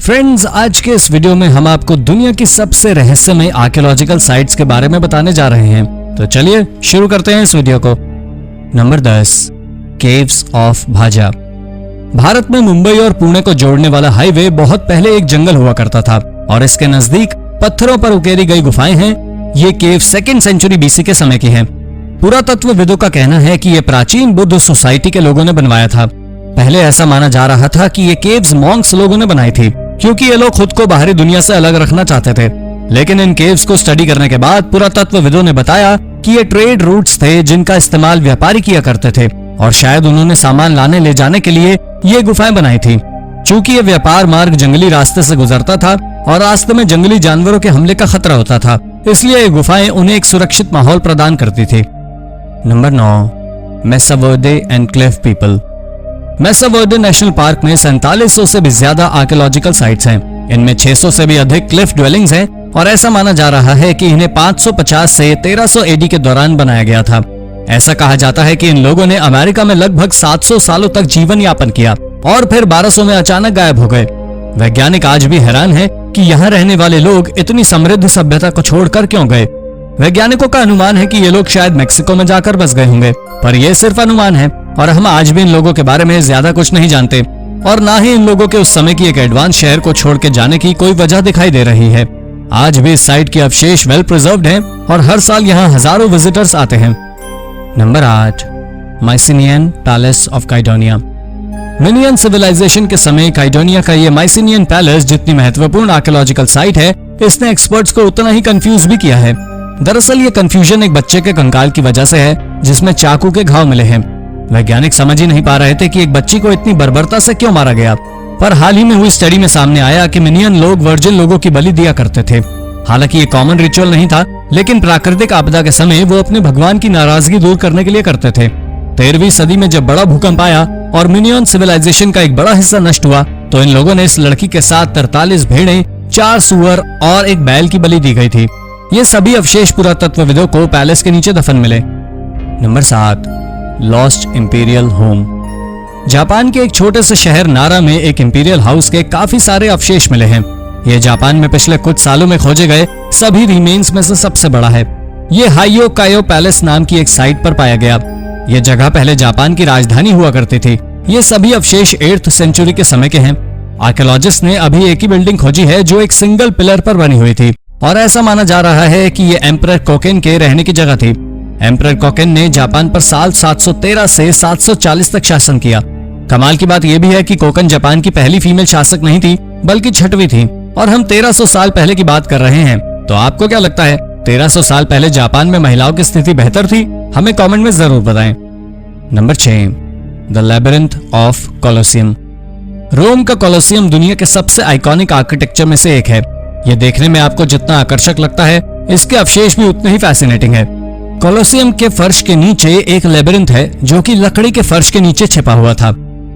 Friends, आज के इस वीडियो में हम आपको दुनिया की सबसे रहस्यमय आर्कियोलॉजिकल साइट्स के बारे में बताने जा रहे हैं। तो चलिए शुरू करते हैं इस वीडियो को। नंबर 10, केव्स ऑफ भाजा। भारत में मुंबई और पुणे को जोड़ने वाला हाईवे बहुत पहले एक जंगल हुआ करता था और इसके नजदीक पत्थरों पर उकेरी गई गुफाएं हैं। ये केव 2nd सेंचुरी बीसी के समय की हैं। पुरातत्वविदों का कहना है कि ये प्राचीन बुद्ध सोसाइटी के लोगों ने बनवाया था। पहले ऐसा माना जा रहा था कि ये केव्स मॉन्क्स लोगों ने बनाई थी, क्योंकि ये लोग खुद को बाहरी दुनिया से अलग रखना चाहते थे। लेकिन इन केव्स को स्टडी करने के बाद पुरातत्वविदों ने बताया कि ये ट्रेड रूट्स थे जिनका इस्तेमाल व्यापारी किया करते थे और शायद उन्होंने सामान लाने ले जाने के लिए ये गुफाएं बनाई थी। चूंकि ये व्यापार मार्ग जंगली रास्ते से गुजरता था और रास्ते में जंगली जानवरों के हमले का खतरा होता था, इसलिए ये गुफाएं उन्हें एक सुरक्षित माहौल प्रदान करती थी। Number 9, मेसा Varde and Cliff people. मेसा Varde national park में 4700 से भी ज्यादा आर्कियोलॉजिकल साइट्स हैं। इनमें 600 से भी अधिक क्लिफ ड्वेलिंग्स हैं और ऐसा माना जा रहा है कि इन्हें 550 से 1300 एडी के दौरान बनाया गया था। ऐसा कहा जाता है कि इन लोगों ने अमेरिका में लगभग 700 सालों तक जीवन यापन किया और फिर 1200 में अचानक गायब हो गए। वैज्ञानिक आज भी हैरान हैं कि यहाँ रहने वाले लोग इतनी समृद्ध सभ्यता को छोड़कर क्यों गए। वैज्ञानिकों का अनुमान है कि ये लोग शायद मेक्सिको में जाकर बस गए होंगे, पर यह सिर्फ अनुमान है और हम आज भी इन लोगों के बारे में ज्यादा कुछ नहीं जानते और ना ही इन लोगों के उस समय की एक एडवांस शहर को छोड़ के जाने की कोई वजह दिखाई दे रही है। आज भी इस साइट के अवशेष वेल प्रिजर्व्ड हैं और हर साल यहाँ हजारों विजिटर्स आते हैं। Number 8, Mycenaean palace of Kydonia. Minoan civilisation के समय काइडोनिया का ये माइसिनियन पैलेस जितनी महत्वपूर्ण आर्कियोलॉजिकल साइट है, इसने एक्सपर्ट्स को उतना ही कंफ्यूज भी किया है। दरअसल ये कंफ्यूजन एक बच्चे के कंकाल की वजह से है जिसमें चाकू के घाव मिले हैं। वैज्ञानिक समझ ही नहीं पा रहे थे कि एक बच्ची को इतनी बर्बरता से क्यों मारा गया, पर हाल ही में हुई स्टडी में सामने आया कि मिनियन लोग वर्जिन लोगों की बलि दिया करते थे। हालांकि ये कॉमन रिचुअल नहीं था, लेकिन प्राकृतिक आपदा के समय वो अपने भगवान की नाराजगी दूर करने के लिए करते थे। 13वीं सदी में जब बड़ा भूकंप आया और मिनियन सिविलाइजेशन का एक बड़ा हिस्सा नष्ट हुआ, तो इन लोगों ने इस लड़की के साथ 43 भेड़ें, 4 सुअर और एक बैल की बलि दी गई थी। ये सभी अवशेष पुरातत्वविदों को पैलेस के नीचे दफन मिले। Number 7, lost imperial home. Japan के एक छोटे से शहर नारा में एक इंपीरियल हाउस के काफी सारे अवशेष मिले हैं। ये जापान में पिछले कुछ सालों में खोजे गए सभी रिमेन्स में से सबसे बड़ा है। ये हाइयो कायो पैलेस नाम की एक साइट पर पाया गया। ये जगह पहले जापान की राजधानी हुआ करती थी। ये सभी अवशेष 8th सेंचुरी के समय के हैं। आर्कियोलॉजिस्ट ने अभी एक ही बिल्डिंग खोजी है जो एक सिंगल पिलर पर बनी हुई थी और ऐसा माना जा रहा है कि ये एम्परर कोकेन के रहने की जगह थी। एम्परर कोकेन ने जापान पर साल 713 से 740 तक शासन किया। कमाल की बात यह भी है कि कोकेन जापान की पहली फीमेल शासक नहीं थी, बल्कि 6वीं थी और हम 1300 साल पहले की बात कर रहे हैं। तो आपको क्या लगता है, 1300 साल पहले जापान में महिलाओं की स्थिति बेहतर थी? हमें कमेंट में जरूर बताएं। Number 6, the labyrinth of Colosseum. Rome का कोलोसियम दुनिया के सबसे आइकॉनिक आर्किटेक्चर में से एक है। यह देखने में आपको जितना आकर्षक लगता है, इसके अवशेष भी उतने ही फैसिनेटिंग है। कोलोसियम के फर्श के नीचे एक लेबिरिंथ है जो कि लकड़ी के फर्श के नीचे छिपा हुआ था।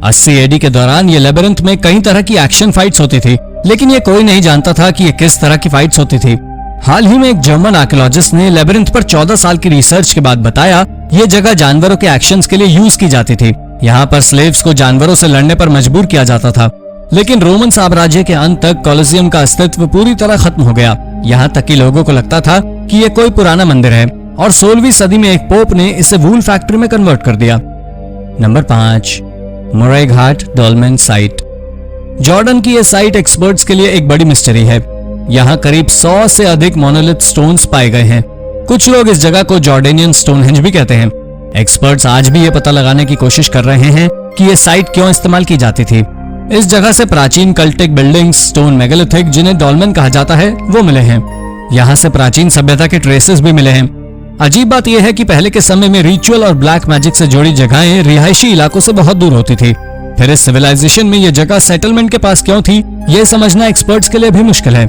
80 एडी के दौरान ये लेबिरिंथ में कई तरह की एक्शन फाइट्स होती थी, लेकिन ये कोई नहीं जानता था कि ये किस तरह की फाइट्स होती थी। हाल ही में एक जर्मन आर्कियोलॉजिस्ट ने लेबिरिंथ पर 14 साल की रिसर्च के बाद बताया ये जगह जानवरों के एक्शंस के लिए यूज की जाती थी। यहाँ पर स्लेव्स को जानवरों से लड़ने पर मजबूर किया जाता था। लेकिन रोमन साम्राज्य के अंत तक कोलोसियम का अस्तित्व पूरी तरह खत्म हो गया। यहाँ तक कि लोगों को लगता था कि ये कोई पुराना मंदिर है और 16वीं सदी में एक पोप ने इसे वूल फैक्ट्री में कन्वर्ट कर दिया। नंबर 5, मोरे घाट डॉल्मेन साइट। जॉर्डन की यह साइट एक्सपर्ट्स के लिए एक बड़ी मिस्ट्री है। यहाँ करीब 100 से अधिक मोनोलिथ स्टोन्स पाए गए हैं। कुछ लोग इस जगह को जॉर्डेनियन स्टोनहेंज भी कहते हैं। एक्सपर्ट्स आज भी ये पता लगाने की कोशिश कर रहे हैं कि ये साइट क्यों इस्तेमाल की जाती थी। इस जगह से प्राचीन कल्टिक बिल्डिंग्स, स्टोन मेगालिथिक जिन्हें डॉल्मेन कहा जाता है, वो मिले हैं। यहाँ से प्राचीन सभ्यता के ट्रेसेस भी मिले हैं। अजीब बात यह है कि पहले के समय में रिचुअल और ब्लैक मैजिक से जुड़ी जगहें रिहायशी इलाकों से बहुत दूर होती थी। फिर इस सिविलाइजेशन में यह जगह सेटलमेंट के पास क्यों थी, यह समझना एक्सपर्ट्स के लिए भी मुश्किल है।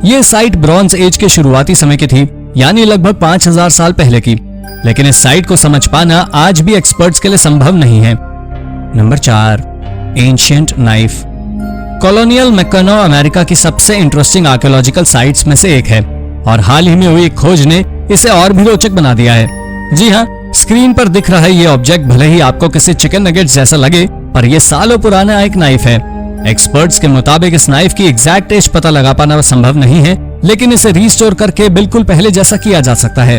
ये साइट ब्रॉन्ज एज के शुरुआती समय की थी, यानी लगभग 5000 साल पहले की। लेकिन इस साइट को समझ पाना आज भी एक्सपर्ट्स के लिए संभव नहीं है। Number 4, ancient knife. कॉलोनियल मैकनो अमेरिका की सबसे इंटरेस्टिंग आर्कियोलॉजिकल साइट्स में से एक है और हाल ही में हुई एक खोज ने इसे और भी रोचक बना दिया है। जी हाँ, स्क्रीन पर दिख रहा है ये ऑब्जेक्ट भले ही आपको किसी चिकन नगेट्स जैसा लगे, पर यह सालों पुराना एक नाइफ है। एक्सपर्ट्स के मुताबिक इस नाइफ की एग्जैक्ट एज पता लगा पाना संभव नहीं है, लेकिन इसे रिस्टोर करके बिल्कुल पहले जैसा किया जा सकता है।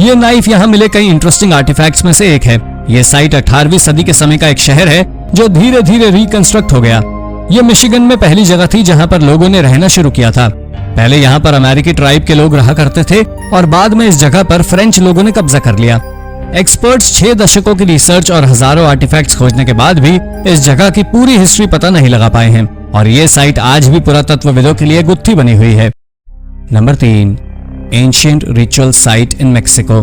ये नाइफ यहाँ मिले कई इंटरेस्टिंग आर्टिफैक्ट्स में से एक है। ये साइट 18वीं सदी के समय का एक शहर है जो धीरे धीरे रिकंस्ट्रक्ट हो गया। ये मिशिगन में पहली जगह थी जहाँ पर लोगों ने रहना शुरू किया था। पहले यहाँ पर अमेरिकी ट्राइब के लोग रहा करते थे और बाद में इस जगह पर फ्रेंच लोगों ने कब्जा कर लिया। एक्सपर्ट्स 6 दशकों की रिसर्च और हजारों आर्टिफैक्ट्स खोजने के बाद भी इस जगह की पूरी हिस्ट्री पता नहीं लगा पाए हैं और ये साइट आज भी पुरातत्वविदों के लिए गुत्थी बनी हुई है। Number 3, ancient ritual site in Mexico.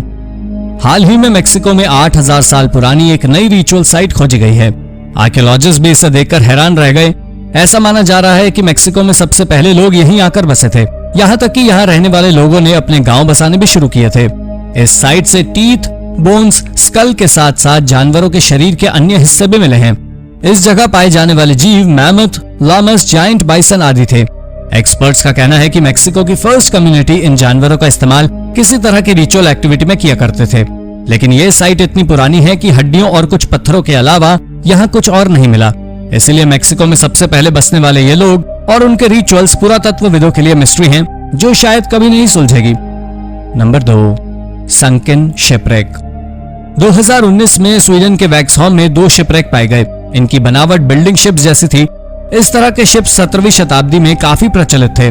हाल ही में मेक्सिको में 8000 साल पुरानी एक नई रिचुअल साइट खोजी गई है। आर्कियोलॉजिस्ट भी इसे देखकर हैरान रह गए। ऐसा माना जा रहा है कि मेक्सिको में सबसे पहले लोग यहीं आकर बसे थे, यहाँ तक कि यहाँ रहने वाले लोगों ने अपने गांव बसाने भी शुरू किए थे। इस साइट से टीथ, बोन्स, स्कल के साथ साथ जानवरों के शरीर के अन्य हिस्से भी मिले हैं। इस जगह पाए जाने वाले जीव मैमथ, लामस, जायंट बाइसन आदि थे। एक्सपर्ट्स का कहना है कि मेक्सिको की फर्स्ट कम्युनिटी इन जानवरों का इस्तेमाल किसी तरह की रिचुअल एक्टिविटी में किया करते थे, लेकिन ये साइट इतनी पुरानी है कि हड्डियों और कुछ पत्थरों के अलावा यहाँ कुछ और नहीं मिला। इसलिए मेक्सिको में सबसे पहले बसने वाले ये लोग और उनके रिचुअल्स पुरातत्वविदों के लिए मिस्ट्री हैं, जो शायद कभी नहीं सुलझेगी। Number 2, sunken shipwreck. 2019 में स्वीडन के वैक्सहॉम में 2 शिपरेक पाए गए। इनकी बनावट बिल्डिंग शिप्स जैसी थी। इस तरह के शिप 17वीं शताब्दी में काफी प्रचलित थे।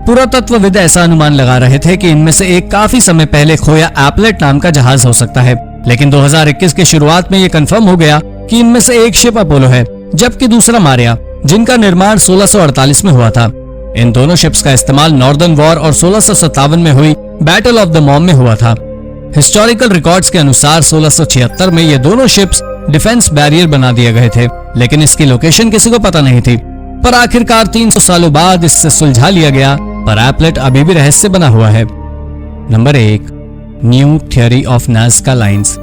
पुरातत्वविद ऐसा अनुमान लगा रहे थे कि इनमें से एक काफी समय पहले खोया एपलेट नाम का जहाज हो सकता है, लेकिन 2021 के शुरुआत में यह कंफर्म हो गया कि इनमें से एक शिप अपोलो है, जबकि दूसरा मारिया, जिनका निर्माण 1648 में हुआ था। इन दोनों शिप्स का इस्तेमाल नॉर्दर्न वॉर और 1657 में हुई बैटल ऑफ द मॉम में हुआ था। हिस्टोरिकल रिकॉर्ड्स के अनुसार 1676 में ये दोनों शिप्स डिफेंस बैरियर बना दिए गए थे, लेकिन इसकी लोकेशन किसी को पता नहीं थी। पर आखिरकार 300 सालों बाद इससे सुलझा लिया गया, पर एपलेट अभी भी रहस्य बना हुआ है। Number 1, new theory of Nazca lines.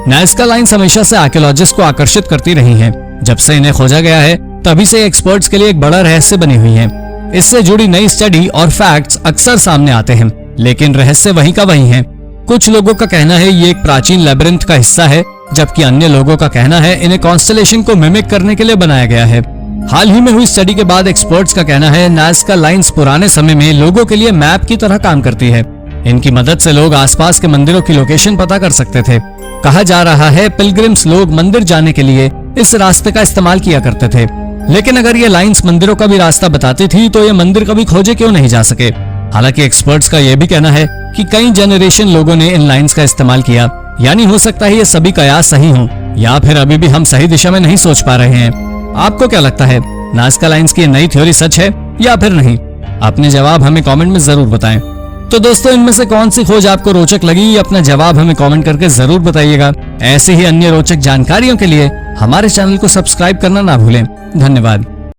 Nazca lines हमेशा से आर्कियोलॉजिस्ट को आकर्षित करती रही हैं। जब से इन्हें खोजा गया है तभी से एक्सपर्ट्स के लिए एक बड़ा रहस्य बनी हुई है। इससे जुड़ी नई स्टडी और फैक्ट्स अक्सर सामने आते हैं, लेकिन रहस्य वही का वही है। कुछ लोगों का कहना है ये एक प्राचीन लेबिरिंथ का हिस्सा है, जबकि अन्य लोगों का कहना है इन्हें कॉन्स्टेलेशन को मिमिक करने के लिए बनाया गया है। हाल ही में हुई स्टडी के बाद एक्सपर्ट्स का कहना है नाज़का लाइंस पुराने समय में लोगों के लिए मैप की तरह काम करती है। इनकी मदद से लोग आसपास के मंदिरों की लोकेशन पता कर सकते थे। कहा जा रहा है पिलग्रिम्स लोग मंदिर जाने के लिए इस रास्ते का इस्तेमाल किया करते थे, लेकिन अगर ये लाइंस मंदिरों का भी रास्ता बताती थी तो ये मंदिर कभी खोजे क्यों नहीं जा सके। हालांकि एक्सपर्ट्स का यह भी कहना है कि कई जनरेशन लोगों ने इन लाइंस का इस्तेमाल किया, यानी हो सकता है ये सभी कयास सही हों, या फिर अभी भी हम सही दिशा में नहीं सोच पा रहे हैं। आपको क्या लगता है, नाज़का लाइंस की नई थ्योरी सच है या फिर नहीं? अपने जवाब हमें कमेंट में जरूर बताएं। तो दोस्तों, इनमें से कौन सी खोज आपको रोचक लगी, अपना जवाब हमें कमेंट करके जरूर बताइएगा। ऐसी ही अन्य रोचक जानकारियों के लिए हमारे चैनल को सब्सक्राइब करना ना भूलें। धन्यवाद।